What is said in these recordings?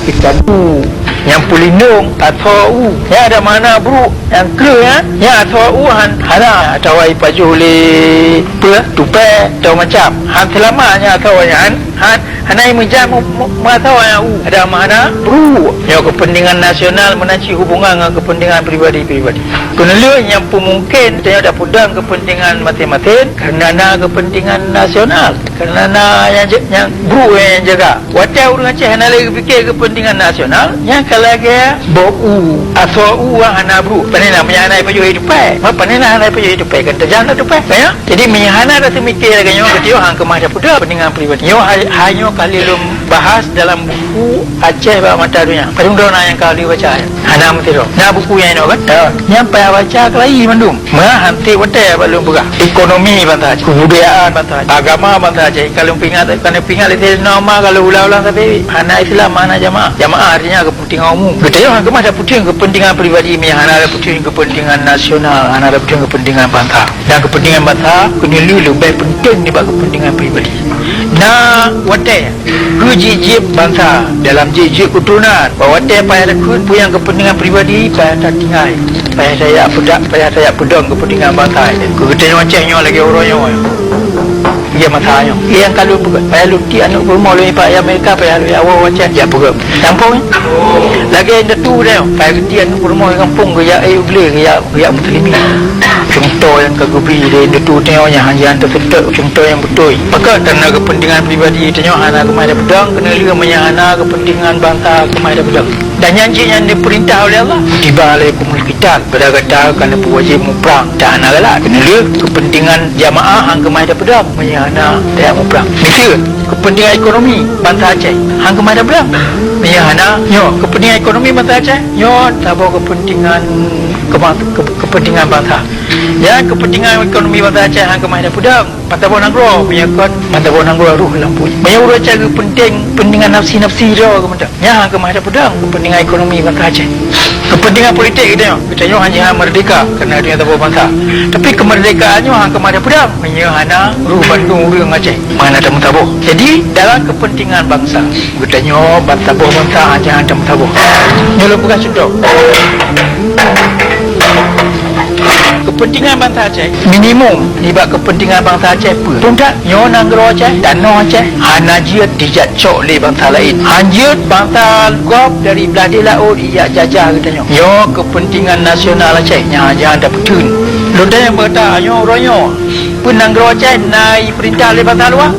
Ikan yang pelindung atau yang ada mana bro yang clear yang atau hana atau ai pajuh le tupai atau macam selamanya atau yang hanai menjam atau yang ada mana bro yang kepentingan nasional menaci hubungan dengan kepentingan pribadi-pribadi kenapa yang mungkin dia ada pedang kepentingan mati-mati kerana kepentingan nasional kerana yang bro yang jaga walau orang Aceh hana lagi fikir kepentingan nasional yang kalau dia bau atau hana bro panena menyana pajuh hidup apa panena hana pajuh hidup kan terjana tu ya jadi menyana dah mikir lagi nyo dia hang kemah dah kepentingan pribadi nyo hanya kali lum bahas dalam buku Aceh bah mata dunia padung dona yang kali baca hana mesti do nah buku yang no kan yang payah baca kelai mandum mah hanti wate belum buka ekonomi bantah kebudayaan bantah agama bantah Aceh kalau pingat itu nama kalau ulang-ulang tapi hana Islam mana jamaah artinya kepentingan umum betul hang kemah ada penting kepentingan pribadi hana ada penting kepentingan nasional hana ada penting kepentingan bantah dan kepentingan bantah kena lebih penting daripada kepentingan pribadi nah wate kejijib bangsa dalam jijib keturunan bahawa wate payah ada punya kepentingan pribadi payah tak tinggal payah saya pedang kepentingan bangsa kegedean wacehnya lagi orangnya dia matanya yang kalau payah luti anak rumah lu pak yang mereka payah lu awal waceh ya pegam campur lagi ada tu dia payah gede anak rumah kampung ke ya beli ya muslimin contoh yang kagubri dia tu tengoknya hanya tersedak contoh yang betul maka kerana kepentingan pribadi tengok anak kemana pedang kena lihat menyana kepentingan bangsa kemana pedang dan janji yang diperintah oleh Allah tiba alaikumul qital pada kata kerana wajib perang dan anak kena lihat kepentingan jamaah hang kemana pedang menyana dia perang mesti kepentingan ekonomi bangsa Aceh hang kemana pedang menyana nyo kepentingan ekonomi bangsa Aceh nyo tabau kepentingan kepentingan bangsa ya kepentingan ekonomi bangsa Aceh hang kemana pedang Pantabon Nanggro menyakon Pantabon Nanggro ruh lampu menyuruh cara pentingan nafsi-nafsi dia kemudian ya hang kemana pedang kepentingan ekonomi bangsa Aceh kepentingan politik kita tengok hanya merdeka kerana dia tahu bangsa tapi kemerdekaannya hang kemana pedang menyahana ruh Bandung ruh Aceh mana ada mutabuh jadi dalam kepentingan bangsa kita tengok mutabuh bangsa hanya ada mutabuh nyolong bukan contoh kepentingan bangsa Aceh minimum sebab kepentingan bangsa Aceh pun tak nyo Nanggro Aceh dan no Aceh hana jiat dijat cok le bangsa lain hanjut bangsa gop dari belah laut ia jajah katanya nyo kepentingan nasional Aceh nya aja ada betun loda yang berkata nyo ronyo pun Nanggro Aceh naik perintah le bangsa luar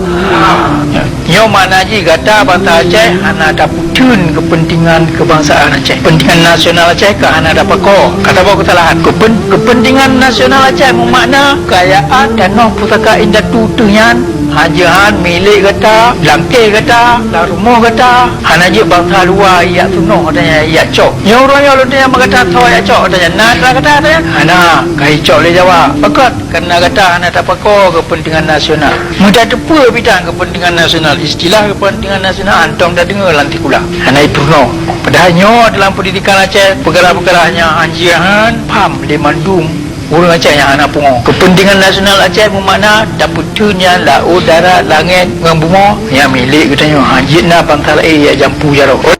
nyo mana ji kata bangsa Aceh hana ada betun kepentingan kebangsaan Aceh kepentingan nasional Aceh ke hana ada pakor kata bawa kesalahan kepentingan nasional Aceh bermakna kekayaan dan noh pusaka indah tutuyan hajahan milik kata langkeh kata rumah kata hana je bangsa luar ia sunuh katanya ia cok yang orangnya lu dia berkata tahu ia cok katanya nak kata katanya hana kai cok le jawab pakat kerana kata hana tak pakor kepentingan nasional mudah tepu bidang kepentingan nasional istilah kepentingan nasional antong dah dengar lantik pula hana ipurno padahalnya dalam pendidikan Aceh perkara-perkaranya anjian pam le mandung orang Aceh yang anak pungo kepentingan nasional Aceh bermakna daputunya laut darat langit dengan bunga yang milik katanya hajitna bangsa lain yang jampu jarau